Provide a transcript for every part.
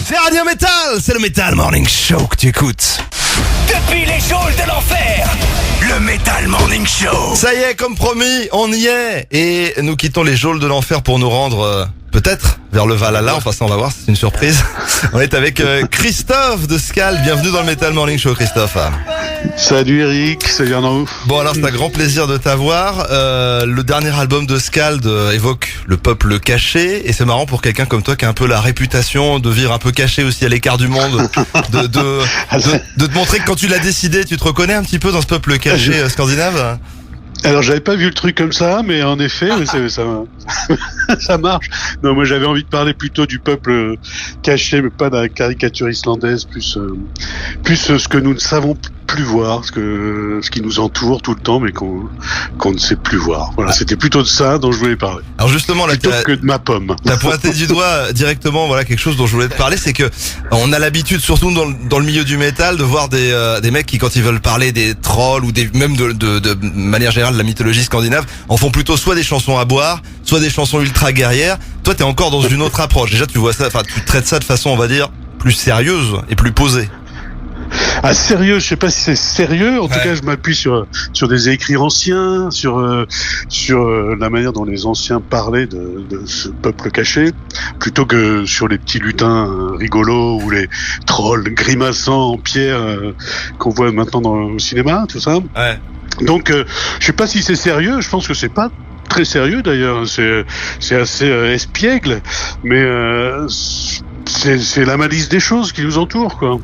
C'est Radio Metal, c'est le Metal Morning Show que tu écoutes. Depuis les geôles de l'enfer, le Metal Morning Show. Ça y est, comme promis, on y est. Et nous quittons les geôles de l'enfer pour nous rendre, peut-être, vers le Valhalla. Enfin, ça, on va voir, c'est une surprise. On est avec Christophe de Scald. Bienvenue dans le Metal Morning Show, Christophe. Salut Eric, salut Arnaud. Bon, alors c'est un grand plaisir de t'avoir. Le dernier album de Scald évoque le peuple caché. Et c'est marrant pour quelqu'un comme toi qui a un peu la réputation de vivre un peu caché aussi à l'écart du monde. De te montrer que quand tu l'as décidé, tu te reconnais un petit peu dans ce peuple caché scandinave. Alors j'avais pas vu le truc comme ça, mais en effet, ça marche. Non, moi j'avais envie de parler plutôt du peuple caché, mais pas de la caricature islandaise, plus ce que nous ne savons plus voir, ce qui nous entoure tout le temps, mais qu'on ne sait plus voir. Voilà, c'était plutôt de ça dont je voulais parler. Alors justement, là, plutôt que de ma pomme. T'as pointé du doigt directement, voilà, quelque chose dont je voulais te parler, c'est que on a l'habitude, surtout dans le milieu du métal, de voir des mecs qui, quand ils veulent parler des trolls ou même de manière générale de la mythologie scandinave, en font plutôt soit des chansons à boire, soit des chansons ultra guerrières. Toi, t'es encore dans une autre approche. Déjà, tu vois ça, enfin, tu traites ça de façon, on va dire, plus sérieuse et plus posée. Ah, sérieux, je sais pas si c'est sérieux. En tout cas, je m'appuie sur des écrits anciens, sur la manière dont les anciens parlaient de ce peuple caché, plutôt que sur les petits lutins rigolos ou les trolls grimaçants en pierre qu'on voit maintenant au cinéma, tout ça. Ouais. Donc, je sais pas si c'est sérieux. Je pense que c'est pas très sérieux d'ailleurs. C'est assez espiègle, mais c'est la malice des choses qui nous entourent, quoi.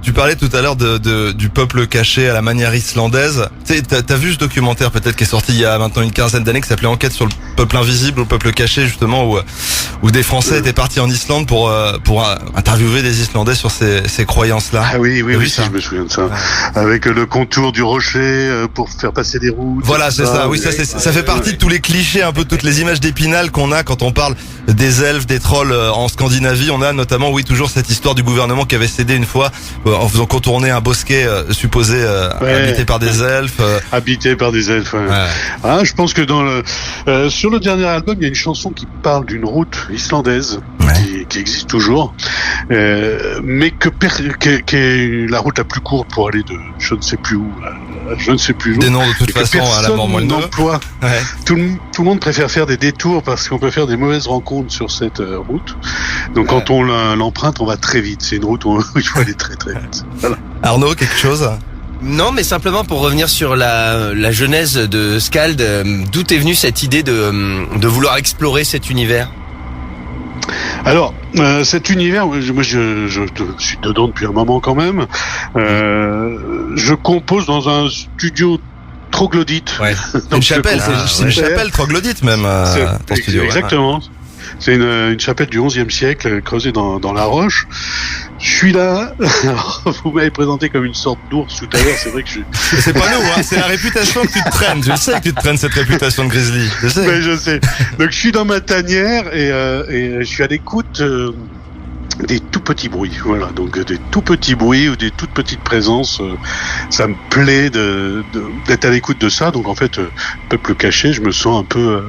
Tu parlais tout à l'heure du peuple caché à la manière islandaise. Tu sais, t'as vu ce documentaire peut-être qui est sorti il y a maintenant une quinzaine d'années qui s'appelait Enquête sur le peuple invisible ou le peuple caché, justement, où des Français étaient partis en Islande pour interviewer des Islandais sur ces croyances-là. Ah oui, ça. Je me souviens de ça. Ouais. Avec le contour du rocher pour faire passer des routes. Voilà, c'est ça. Oui, ça fait partie de tous les clichés, un peu toutes les images d'Épinal qu'on a quand on parle des elfes, des trolls en Scandinavie. On a notamment, toujours cette histoire du gouvernement qui avait cédé une fois en faisant contourner un bosquet supposé habité par des elfes. Habité par des elfes, ouais. Ah, je pense que sur le dernier album, il y a une chanson qui parle d'une route islandaise qui existe toujours, mais qui est la route la plus courte pour aller de je ne sais plus où à je ne sais plus où. Des noms de toute façon à la mort moelle. Ouais. Tout le monde préfère faire des détours parce qu'on peut faire des mauvaises rencontres sur cette route. Donc quand on l'emprunte, on va très vite. C'est une route où il faut aller très très vite. Voilà. Arnaud, quelque chose? Non, mais simplement pour revenir sur la genèse de Scald, d'où est venue cette idée de vouloir explorer cet univers? Alors, cet univers, moi je suis dedans depuis un moment quand même. Je compose dans un studio troglodyte. Ouais. Une chapelle, c'est une chapelle troglodyte même. Ton studio. Exactement. Ouais. C'est une chapelle du XIe siècle creusée dans la roche. Je suis là. Alors, vous m'avez présenté comme une sorte d'ours tout à l'heure. C'est vrai que c'est pas nous, hein. C'est la réputation que tu te traînes. Je sais que tu te traînes cette réputation de grizzly. Je sais. Mais je sais. Donc je suis dans ma tanière et je suis à l'écoute des tout petits bruits. Voilà. Donc des tout petits bruits ou des toutes petites présences. Ça me plaît d'être à l'écoute de ça. Donc en fait, peuple caché, je me sens un peu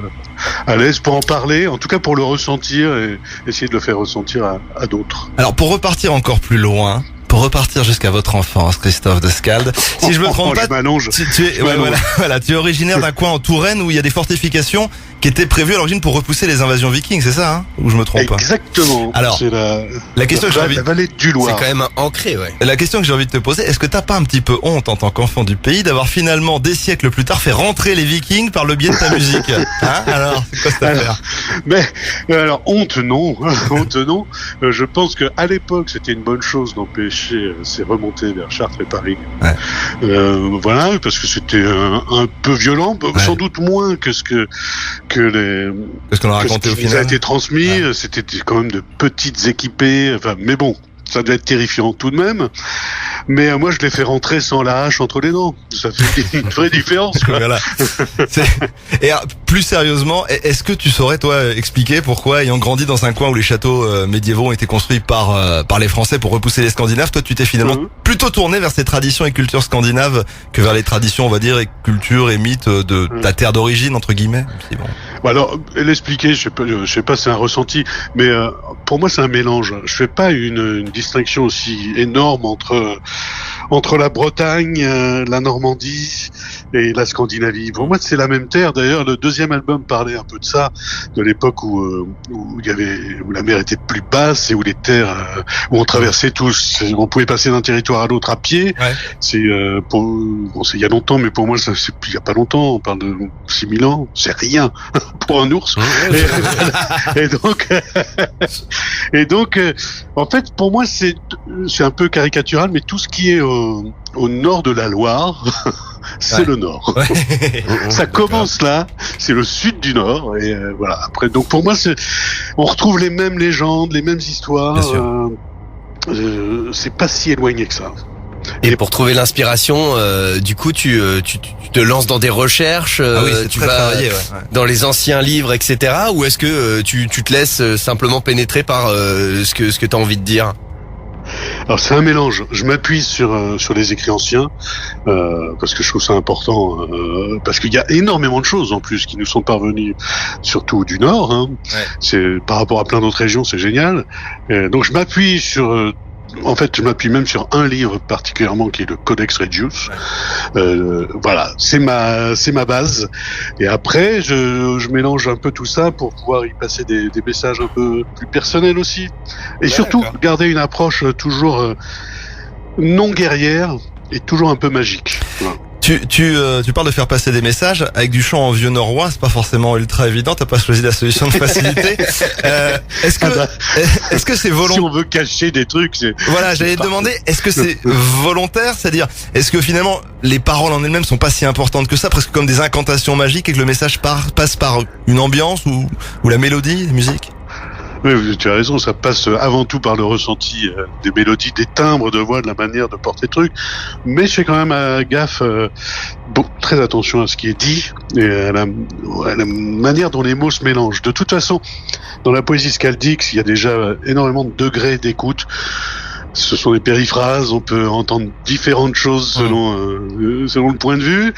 à l'aise pour en parler, en tout cas pour le ressentir et essayer de le faire ressentir à d'autres. Alors pour repartir encore plus loin, pour repartir jusqu'à votre enfance, Christophe de Scald, si je me trompe pas, tu es originaire d'un coin en Touraine où il y a des fortifications qui étaient prévues à l'origine pour repousser les invasions vikings, c'est ça, hein? Ou je me trompe pas? Exactement. Alors, c'est la question que j'ai envie, la vallée du Loir. C'est quand même ancré, ouais. La question que j'ai envie de te poser, est-ce que t'as pas un petit peu honte en tant qu'enfant du pays d'avoir finalement, des siècles plus tard, fait rentrer les vikings par le biais de ta musique? Hein? Alors, c'est quoi cette affaire? Mais, alors, honte non. Honte non. Je pense que à l'époque, c'était une bonne chose d'empêcher ces remontées vers Chartres et Paris. Ouais. Voilà, parce que c'était un peu violent, sans doute moins que ce qu'on a raconté au final. Ça a été transmis, c'était quand même de petites équipées, mais bon, ça devait être terrifiant tout de même. Mais moi, je l'ai fait rentrer sans la hache entre les dents. Ça fait une vraie différence, quoi. Voilà. Et plus sérieusement, est-ce que tu saurais, toi, expliquer pourquoi, ayant grandi dans un coin où les châteaux médiévaux ont été construits par les Français pour repousser les Scandinaves, toi, tu t'es finalement plutôt tourné vers ces traditions et cultures scandinaves que vers les traditions, on va dire, et cultures et mythes de ta terre d'origine, entre guillemets. Bon. Bon, alors, l'expliquer, je sais pas, c'est un ressenti, mais pour moi, c'est un mélange. Je fais pas une distinction aussi énorme entre la Bretagne, la Normandie et la Scandinavie. Pour moi, c'est la même terre. D'ailleurs, le deuxième album parlait un peu de ça, de l'époque où la mer était plus basse et où les terres, où on traversait tous, on pouvait passer d'un territoire à l'autre à pied. Ouais. C'est c'est il y a longtemps, mais pour moi, c'est il y a pas longtemps. On parle de 6000 ans. C'est rien pour un ours. Et donc, en fait, pour moi, c'est un peu caricatural, mais tout ce qui est au nord de la Loire, c'est le nord. Ouais. Ça commence là, c'est le sud du nord, et voilà. Après, donc pour moi, on retrouve les mêmes légendes, les mêmes histoires. C'est pas si éloigné que ça. Et pour trouver l'inspiration, du coup, tu te lances dans des recherches, tu vas dans les anciens livres, etc. Ou est-ce que tu te laisses simplement pénétrer par ce que t'as envie de dire? Alors c'est un mélange. Je m'appuie sur les écrits anciens parce que je trouve ça important, parce qu'il y a énormément de choses en plus qui nous sont parvenues, surtout du Nord. Hein. Ouais. C'est par rapport à plein d'autres régions, c'est génial. Donc je m'appuie sur en fait, je m'appuie même sur un livre particulièrement qui est le Codex Regius. Voilà, c'est ma base. Et après, je mélange un peu tout ça pour pouvoir y passer des messages un peu plus personnels aussi. Et surtout, garder une approche toujours non guerrière et toujours un peu magique. Voilà. Tu parles de faire passer des messages avec du chant en vieux norrois, c'est pas forcément ultra évident, t'as pas choisi la solution de facilité. Est-ce que c'est volontaire? Si on veut cacher des trucs, c'est... Voilà, j'allais te demander, est-ce que c'est volontaire? C'est-à-dire, est-ce que finalement, les paroles en elles-mêmes sont pas si importantes que ça, presque comme des incantations magiques et que le message passe par une ambiance ou la mélodie, la musique? Oui, tu as raison, ça passe avant tout par le ressenti des mélodies, des timbres de voix, de la manière de porter le truc. Mais je fais quand même gaffe, très attention à ce qui est dit et à la manière dont les mots se mélangent. De toute façon, dans la poésie skaldique, il y a déjà énormément de degrés d'écoute. Ce sont des périphrases, on peut entendre différentes choses selon le point de vue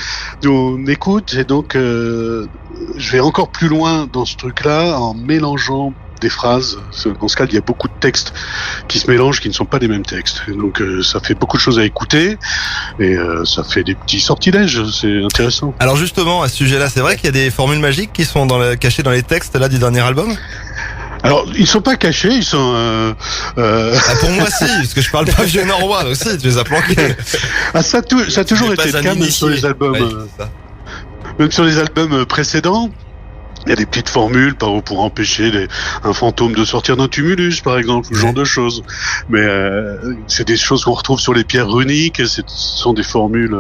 on écoute. Et donc, je vais encore plus loin dans ce truc-là en mélangeant des phrases. Dans ce cas, il y a beaucoup de textes qui se mélangent, qui ne sont pas les mêmes textes. Et donc, ça fait beaucoup de choses à écouter et ça fait des petits sortilèges. C'est intéressant. Alors justement, à ce sujet-là, c'est vrai qu'il y a des formules magiques qui sont cachées dans les textes là du dernier album. Alors, ils sont pas cachés, ils sont... pour moi, si, parce que je parle pas vieux norrois aussi, tu les as planqués. Ça a toujours été le cas, même sur les albums... même sur les albums précédents. Il y a des petites formules pour empêcher un fantôme de sortir d'un tumulus, par exemple, ce genre de choses. Mais c'est des choses qu'on retrouve sur les pierres runiques, et ce sont des formules...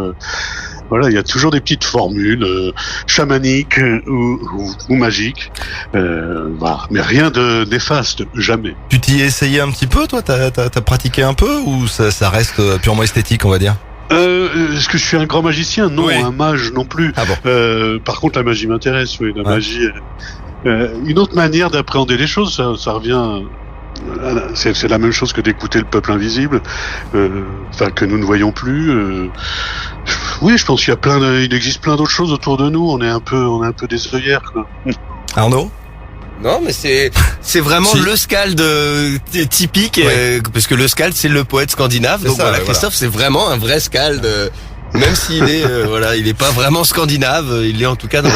Voilà, il y a toujours des petites formules chamaniques ou magiques, voilà. Mais rien de néfaste, jamais. Tu t'y es essayé un petit peu, toi? T'as pratiqué un peu, ou ça reste purement esthétique, on va dire? Est-ce que je suis un grand magicien? Non, oui. Un mage non plus. Ah bon. Par contre, la magie m'intéresse. Oui, la magie. Une autre manière d'appréhender les choses, ça revient. C'est la même chose que d'écouter le peuple invisible, que nous ne voyons plus. Oui, je pense qu'il il existe plein d'autres choses autour de nous. On est un peu des œillères, quoi. Arnaud? Non, mais c'est vraiment le skald typique, parce que le skald c'est le poète scandinave. Donc ça, voilà, Christophe, c'est vraiment un vrai skald, même s'il est il est pas vraiment scandinave, il est en tout cas dans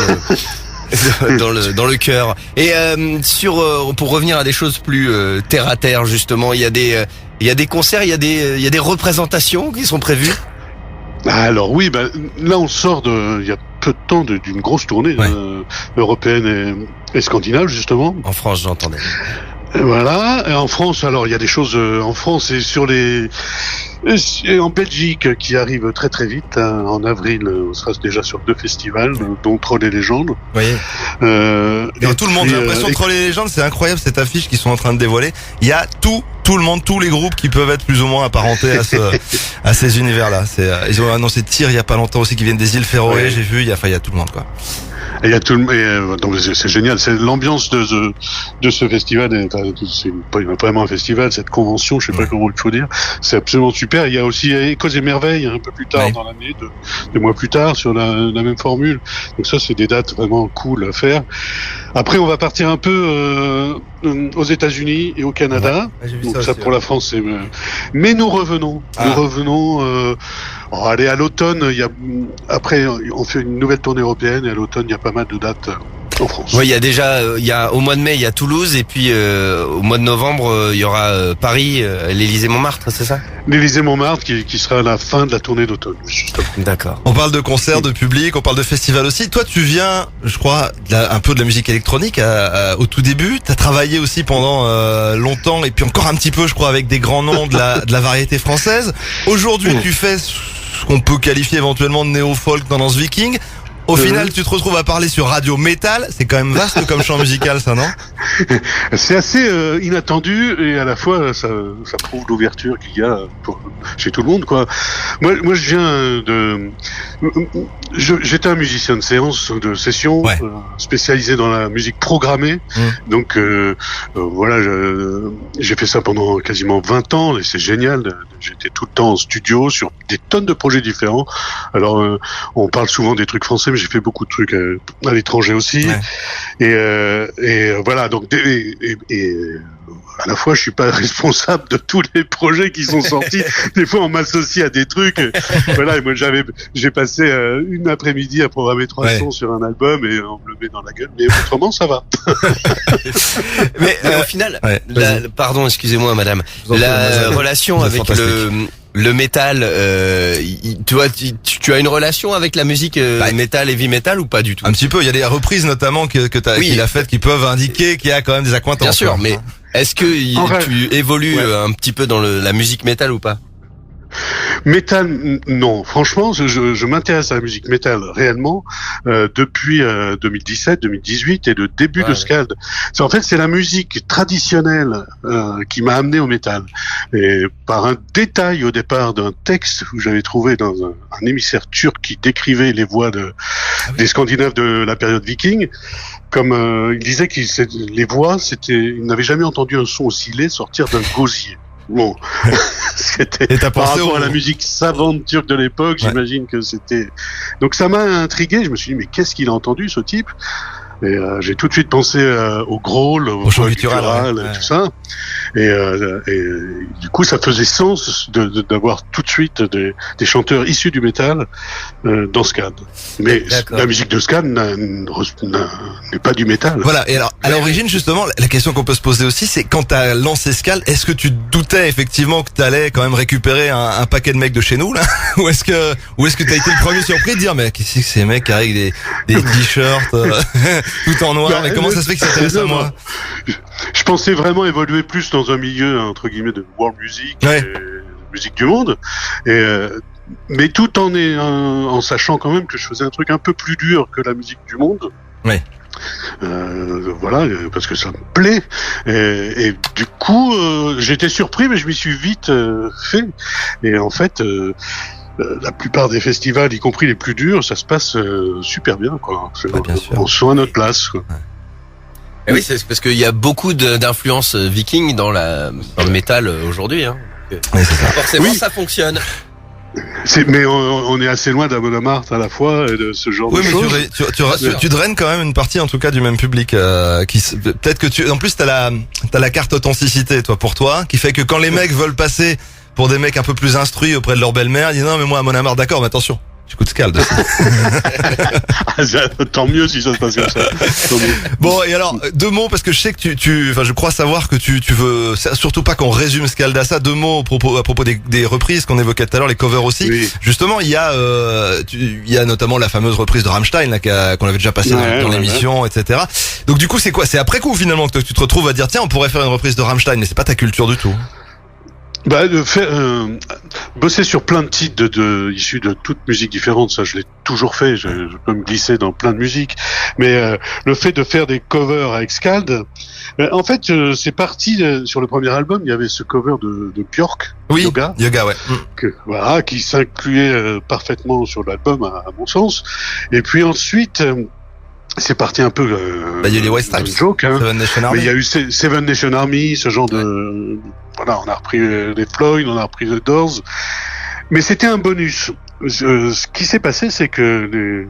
le cœur. Et pour revenir à des choses plus terre à terre, justement, il y a des concerts, il y a des représentations qui sont prévues. Alors oui, là on sort il y a peu de temps d'une grosse tournée européenne et scandinave, justement. En France, j'entendais. Voilà. Et en France, alors il y a des choses en France et en Belgique qui arrivent très très vite. En avril, on sera déjà sur 2 festivals, dont Troll et Légendes. Oui. Tout le monde. J'ai l'impression Troll et Légendes, c'est incroyable cette affiche qu'ils sont en train de dévoiler. Il y a tout tout le monde, tous les groupes qui peuvent être plus ou moins apparentés à ces univers-là. Ils ont annoncé Tyr il y a pas longtemps aussi, qui viennent des îles Féroé, j'ai vu, il y a tout le monde, quoi. Et il y a tout donc c'est génial, c'est l'ambiance de ce festival, c'est pas vraiment un festival, cette convention, je sais pas comment il faut dire, c'est absolument super. Il y a aussi Échos et Merveilles un peu plus tard dans l'année, deux mois plus tard, sur la même formule. Donc ça, c'est des dates vraiment cool à faire. Après, on va partir un peu aux États-Unis et au Canada. Donc ça aussi, pour la France, c'est. Mais nous revenons. Allez, à l'automne, après, on fait une nouvelle tournée européenne, et à l'automne, il y a pas mal de dates en France. Oui, il y a déjà, au mois de mai, il y a Toulouse, et puis au mois de novembre, il y aura Paris, l'Élysée-Montmartre, c'est ça? L'Élysée-Montmartre, qui sera à la fin de la tournée d'automne, justement. D'accord. On parle de concerts, de public, on parle de festivals aussi. Toi, tu viens, je crois, un peu de la musique électronique au tout début. T'as travaillé aussi pendant longtemps, et puis encore un petit peu, je crois, avec des grands noms de la variété française. Aujourd'hui, tu fais ce qu'on peut qualifier éventuellement de néo-folk tendance viking. Au final, tu te retrouves à parler sur radio métal. C'est quand même vaste comme champ musical, ça, non? C'est assez inattendu, et à la fois ça prouve l'ouverture qu'il y a chez tout le monde, quoi. Moi, j'étais un musicien de session, spécialisé dans la musique programmée. Donc voilà, j'ai fait ça pendant quasiment 20 ans, et c'est génial. J'étais tout le temps en studio sur des tonnes de projets différents. Alors on parle souvent des trucs français, mais j'ai fait beaucoup de trucs à l'étranger aussi. Et voilà, donc à la fois, je suis pas responsable de tous les projets qui sont sortis. Des fois, on m'associe à des trucs. Voilà, et moi, j'ai passé une après-midi à programmer 3 sons sur un album, et on me le met dans la gueule. Mais autrement, ça va. mais au final, pardon, excusez-moi, madame, la relation avec le métal, tu as une relation avec la musique métal, heavy metal, ou pas du tout? Un petit peu, il y a des reprises notamment qu'il a faites qui peuvent indiquer qu'il y a quand même des accointances. Bien sûr, mais est-ce que tu évolues un petit peu dans la musique métal ou pas? Métal, non. Franchement, je m'intéresse à la musique métal réellement depuis 2017-2018 et le début de Scald. En fait, c'est la musique traditionnelle qui m'a amené au métal. Et par un détail au départ d'un texte où j'avais trouvé dans un émissaire turc qui décrivait les voix des Scandinaves de la période viking, comme il disait que les voix, ils n'avaient jamais entendu un son aussi laid sortir d'un gosier. Bon, c'était par rapport à la musique savante turque de l'époque, j'imagine que c'était. Donc ça m'a intrigué. Je me suis dit, mais qu'est-ce qu'il a entendu, ce type? Et j'ai tout de suite pensé au growl, au chant guttural, tout ça. Et du coup, ça faisait sens d'avoir tout de suite des chanteurs issus du métal dans Scald. Mais la musique de Scald n'est pas du métal. Voilà. Et alors, à l'origine, justement, la question qu'on peut se poser aussi, c'est quand t'as lancé Scald, est-ce que tu doutais effectivement que t'allais quand même récupérer un paquet de mecs de chez nous, là? Ou est-ce que t'as été le premier surpris de dire, mais qu'est-ce que c'est, mecs avec des t-shirts, tout en noir, mais comment ça se fait que ça t'intéresse à moi? Je pensais vraiment évoluer plus dans un milieu, entre guillemets, de world music, musique du monde, mais tout en sachant quand même que je faisais un truc un peu plus dur que la musique du monde. Voilà, parce que ça me plaît, et du coup j'étais surpris, mais je m'y suis vite fait, et en fait la plupart des festivals, y compris les plus durs, ça se passe super bien, quoi. On se sent à notre place, quoi. Et oui, c'est parce qu'il y a beaucoup d'influences viking dans le métal aujourd'hui, hein. Forcément, ça fonctionne. Mais on est assez loin d'Amon Amarth à la fois et de ce genre de choses. Tu draines quand même une partie, en tout cas, du même public. Peut-être que en plus t'as la carte authenticité, pour toi, qui fait que quand les mecs veulent passer pour des mecs un peu plus instruits auprès de leur belle-mère, ils disent non mais moi Amon Amarth, d'accord, mais attention, j'écoute Scald. Tant mieux si ça se passe comme ça. Bon, et alors 2 mots, parce que je sais que je crois savoir que tu veux surtout pas qu'on résume Scald à ça. 2 mots à propos des reprises qu'on évoquait tout à l'heure, les covers aussi. Oui. Justement, il y a notamment la fameuse reprise de Rammstein là, qu'on avait déjà passée dans l'émission, etc. Donc du coup, c'est quoi? C'est après coup finalement que tu te retrouves à dire tiens, on pourrait faire une reprise de Rammstein, mais c'est pas ta culture du tout. Bah, de faire, bosser sur plein de titres issus de toutes musiques différentes, ça je l'ai toujours fait, je peux me glisser dans plein de musiques, mais le fait de faire des covers avec Skald, en fait c'est parti sur le premier album, il y avait ce cover de Björk, Oui, Yoga, ouais. voilà, qui s'incluait parfaitement sur l'album à mon sens, et puis ensuite c'est parti un peu Il y a eu les White Stripes, joke, hein. Seven Nation Mais Army. il y a eu Seven Nation Army, ce genre de... Voilà, on a repris les Floyd, on a repris The Doors. Mais c'était un bonus. Ce qui s'est passé, c'est que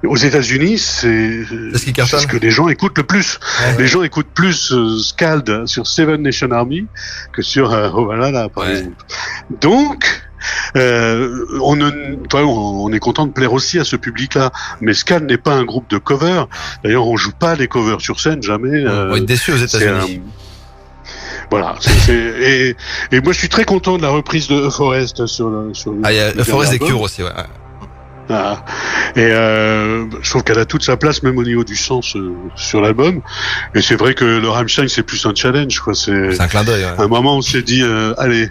aux États-Unis, c'est ce que les gens écoutent le plus. Ouais. Les gens écoutent plus Skald sur Seven Nation Army que sur Ovalala, par exemple. Donc... on est content de plaire aussi à ce public-là, mais Skald n'est pas un groupe de covers. D'ailleurs, on joue pas les covers sur scène, jamais. On va être déçus aux États-Unis. Voilà. Et moi, je suis très content de la reprise de Forest sur le. Il y a Forest des Cures aussi, ouais. Ah. Et je trouve qu'elle a toute sa place, même au niveau du sens sur l'album. Et c'est vrai que le Rammstein, c'est plus un challenge, quoi. C'est un clin d'œil. Ouais. À un moment, on s'est dit, allez.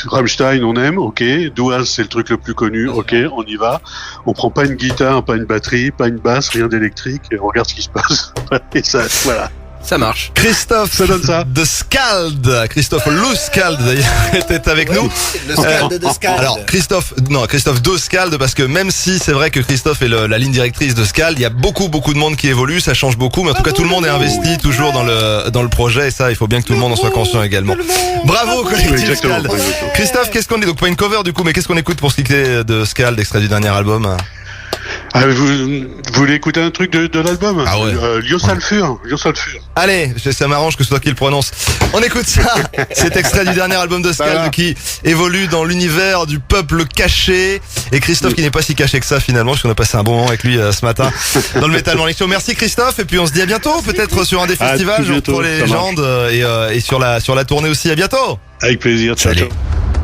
Rammstein, on aime, ok. Duaz, c'est le truc le plus connu, ok, on y va. On prend pas une guitare, pas une batterie, pas une basse, rien d'électrique, et on regarde ce qui se passe. Et ça, voilà. Ça marche. Christophe, ça donne ça. de Skald, Christophe le Skald d'ailleurs, était avec nous. Le Skald de Skald. Alors Christophe de Skald, parce que même si c'est vrai que Christophe est la ligne directrice de Skald, il y a beaucoup de monde qui évolue, ça change beaucoup, mais en tout cas tout le monde est investi toujours dans le projet, et ça il faut bien que tout le monde en soit conscient également. Bravo collectif Skald. Christophe, qu'est-ce qu'on est, donc pas une cover du coup, mais qu'est-ce qu'on écoute pour ce qui est de Skald, extrait du dernier album? Ah, vous voulez écouter un truc de l'album? Ah ouais. Lyosalfur. Allez, ça m'arrange que ce soit qui le prononce. On écoute ça. C'est extrait du dernier album de Skald qui évolue dans l'univers du peuple caché. Et Christophe qui n'est pas si caché que ça finalement, parce qu'on a passé un bon moment avec lui ce matin dans le Metal Morning Show. Merci Christophe, et puis on se dit à bientôt, peut-être sur un des festivals, pour les légendes, et sur la tournée aussi. À bientôt. Avec plaisir. Ciao.